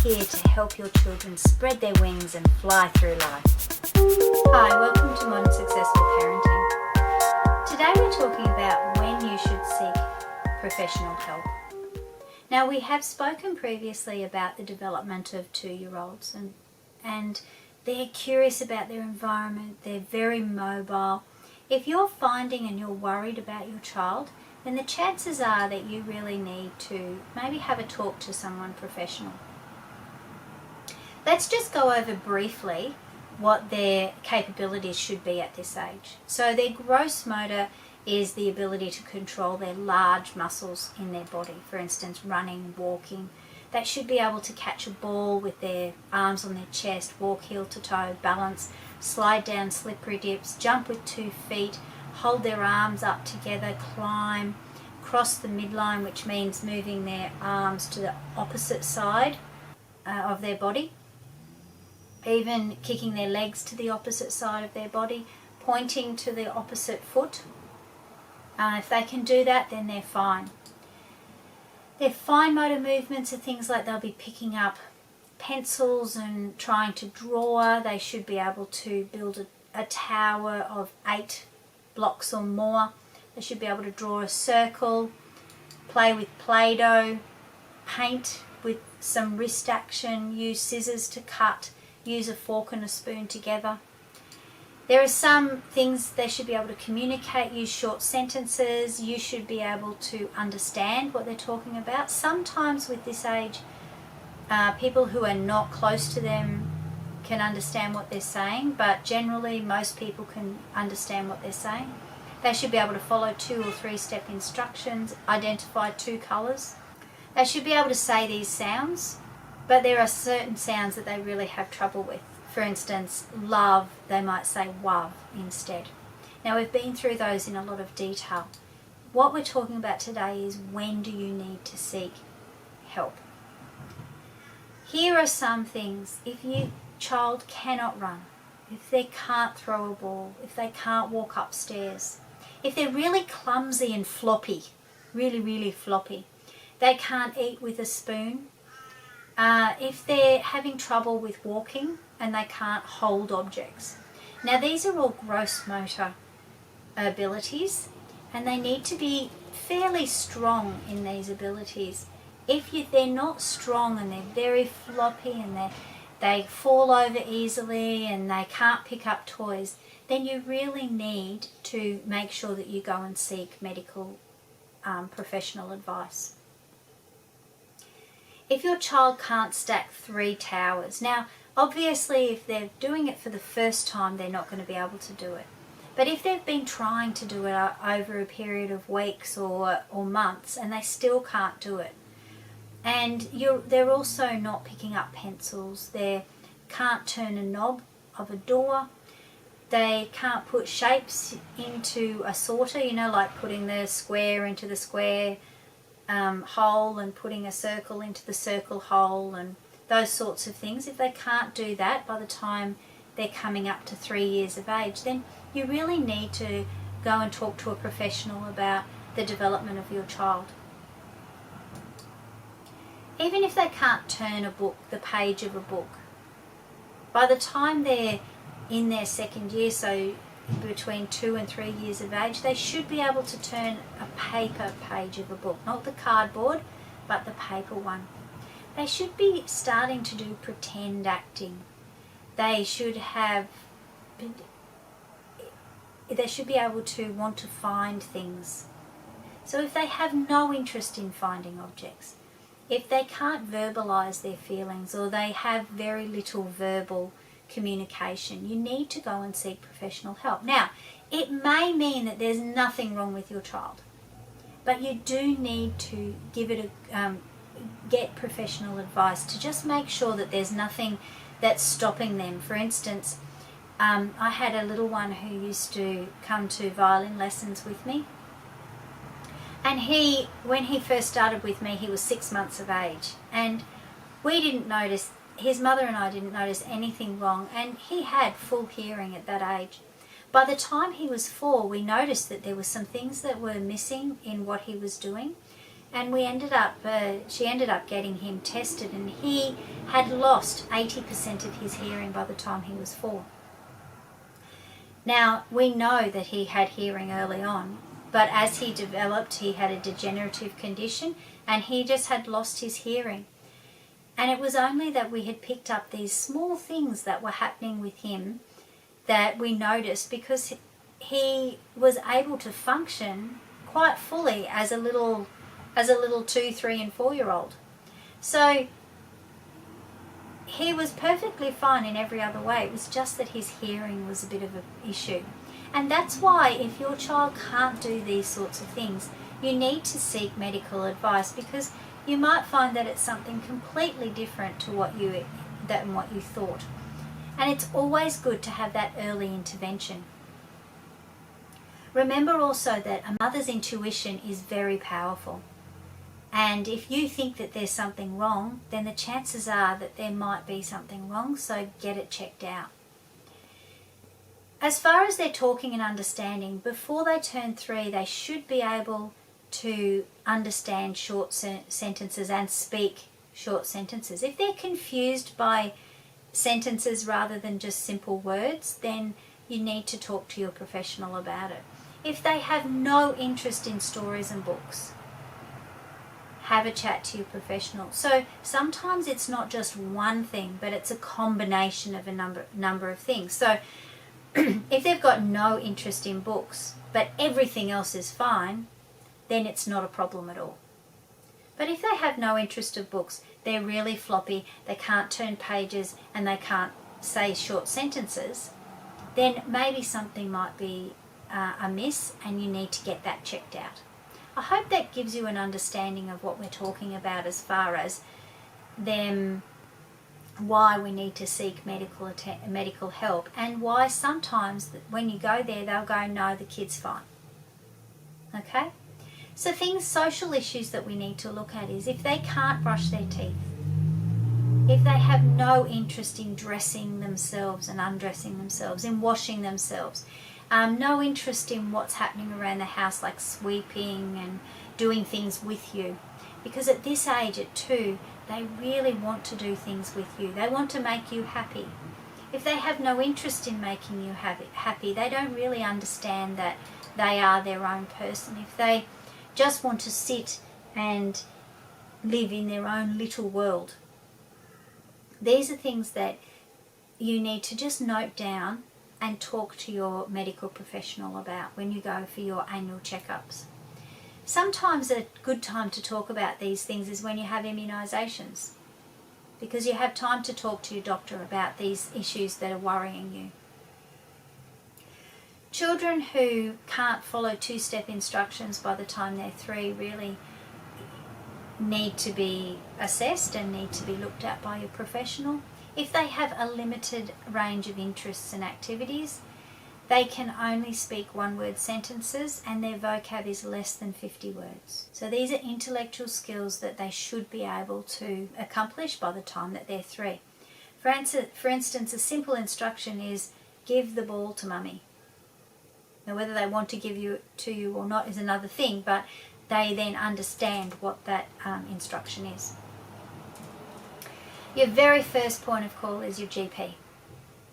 here to help your children spread their wings and fly through life. Hi, welcome to Modern Successful Parenting. Today we're talking about when you should seek professional help. Now, we have spoken previously about the development of 2-year-olds and they're curious about their environment, they're very mobile. If you're finding and you're worried about your child, then the chances are that you really need to maybe have a talk to someone professional. Let's just go over briefly what their capabilities should be at this age. So their gross motor is the ability to control their large muscles in their body. For instance, running, walking. They should be able to catch a ball with their arms on their chest, walk heel to toe, balance, slide down slippery dips, jump with 2 feet, hold their arms up together, climb, cross the midline, which means moving their arms to the opposite side of their body, even kicking their legs to the opposite side of their body, pointing to the opposite foot. If they can do that, then they're fine. Their fine motor movements are things like they'll be picking up pencils and trying to draw. They should be able to build a tower of 8 blocks or more. They should be able to draw a circle, play with Play-Doh, paint with some wrist action, use scissors to cut, use a fork and a spoon together. There are some things they should be able to communicate, use short sentences. You should be able to understand what they're talking about. Sometimes with this age, people who are not close to them can understand what they're saying, but generally most people can understand what they're saying. They should be able to follow 2 or 3 step instructions, identify 2 colours. They should be able to say these sounds, but there are certain sounds that they really have trouble with. For instance, love, they might say wav instead. Now, we've been through those in a lot of detail. What we're talking about today is when do you need to seek help. Here are some things. If your child cannot run, if they can't throw a ball, if they can't walk upstairs, if they're really clumsy and floppy, really floppy, they can't eat with a spoon, if they're having trouble with walking and they can't hold objects. Now, these are all gross motor abilities and they need to be fairly strong in these abilities. If they're not strong and they're very floppy and they fall over easily and they can't pick up toys, then you really need to make sure that you go and seek medical professional advice. If your child can't stack 3 towers, now obviously if they're doing it for the first time, they're not going to be able to do it. But if they've been trying to do it over a period of weeks or months and they still can't do it, and they're also not picking up pencils, they can't turn a knob of a door, they can't put shapes into a sorter, like putting the square into the square hole and putting a circle into the circle hole and those sorts of things. If they can't do that by the time they're coming up to 3 years of age, then you really need to go and talk to a professional about the development of your child. Even if they can't turn the page of a book, by the time they're in their 2nd year, so between 2 and 3 years of age, they should be able to turn a paper page of a book, not the cardboard, but the paper one. They should be starting to do pretend acting. They should be able to want to find things. So if they have no interest in finding objects, if they can't verbalize their feelings or they have very little verbal communication, you need to go and seek professional help. Now, it may mean that there's nothing wrong with your child, but you do need to get professional advice to just make sure that there's nothing that's stopping them. For instance, I had a little one who used to come to violin lessons with me, and when he first started with me, he was 6 months of age, and we didn't notice, his mother and I didn't notice anything wrong, and he had full hearing at that age. By the time he was 4, we noticed that there were some things that were missing in what he was doing. and she ended up getting him tested, and he had lost 80% of his hearing by the time he was 4. Now, we know that he had hearing early on, but as he developed, he had a degenerative condition, and he just had lost his hearing. And it was only that we had picked up these small things that were happening with him that we noticed, because he was able to function quite fully as a little 2, 3 and 4-year-old. So he was perfectly fine in every other way. It was just that his hearing was a bit of an issue. And that's why if your child can't do these sorts of things, you need to seek medical advice, because you might find that it's something completely different to what you thought. And it's always good to have that early intervention. Remember also that a mother's intuition is very powerful. And if you think that there's something wrong, then the chances are that there might be something wrong, so get it checked out. As far as their talking and understanding, before they turn 3, they should be able to understand short sentences and speak short sentences. If they're confused by sentences rather than just simple words, then you need to talk to your professional about it. If they have no interest in stories and books, have a chat to your professional. So sometimes it's not just one thing, but it's a combination of a number of things. So if they've got no interest in books, but everything else is fine, then it's not a problem at all. But if they have no interest in books, they're really floppy, they can't turn pages, and they can't say short sentences, then maybe something might be amiss, and you need to get that checked out. I hope that gives you an understanding of what we're talking about as far as them, why we need to seek medical help, and why sometimes when you go there they'll go, no, the kid's fine. Okay? So social issues that we need to look at is if they can't brush their teeth, if they have no interest in dressing themselves and undressing themselves, in washing themselves, no interest in what's happening around the house like sweeping and doing things with you. Because at this age, at 2, they really want to do things with you. They want to make you happy. If they have no interest in making you happy, they don't really understand that they are their own person. If they just want to sit and live in their own little world, these are things that you need to just note down and talk to your medical professional about when you go for your annual checkups. Sometimes a good time to talk about these things is when you have immunisations, because you have time to talk to your doctor about these issues that are worrying you. Children who can't follow 2-step instructions by the time they're 3 really need to be assessed and need to be looked at by your professional. If they have a limited range of interests and activities, they can only speak one-word sentences and their vocab is less than 50 words. So these are intellectual skills that they should be able to accomplish by the time that they're 3. For instance, a simple instruction is, give the ball to mummy. Now, whether they want to give it to you or not is another thing, but they then understand what that instruction is. Your very first point of call is your GP.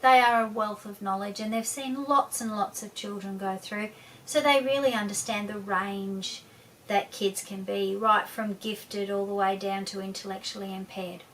They are a wealth of knowledge and they've seen lots and lots of children go through, so they really understand the range that kids can be, right from gifted all the way down to intellectually impaired.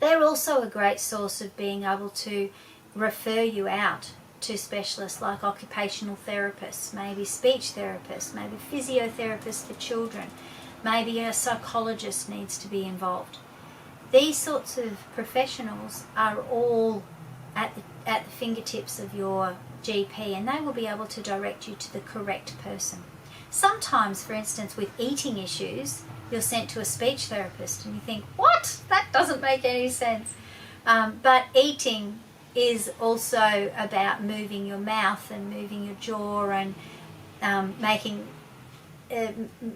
They're also a great source of being able to refer you out to specialists like occupational therapists, maybe speech therapists, maybe physiotherapists for children, maybe a psychologist needs to be involved. These sorts of professionals are all at the fingertips of your GP, and they will be able to direct you to the correct person. Sometimes, for instance, with eating issues, you're sent to a speech therapist and you think, what? That doesn't make any sense. But eating is also about moving your mouth and moving your jaw and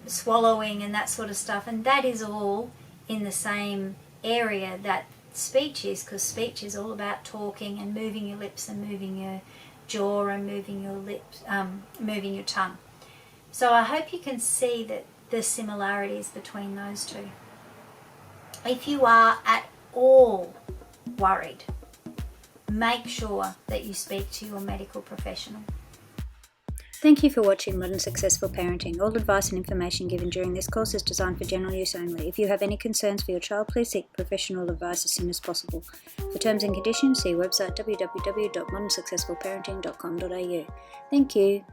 swallowing and that sort of stuff, and that is all in the same area that speech is, because speech is all about talking and moving your lips and moving your jaw and moving your tongue. So I hope you can see that the similarities between those two. If you are at all worried, make sure that you speak to your medical professional. Thank you for watching Modern Successful Parenting. All advice and information given during this course is designed for general use only. If you have any concerns for your child, please seek professional advice as soon as possible. For terms and conditions, see website www.modernsuccessfulparenting.com.au. Thank you.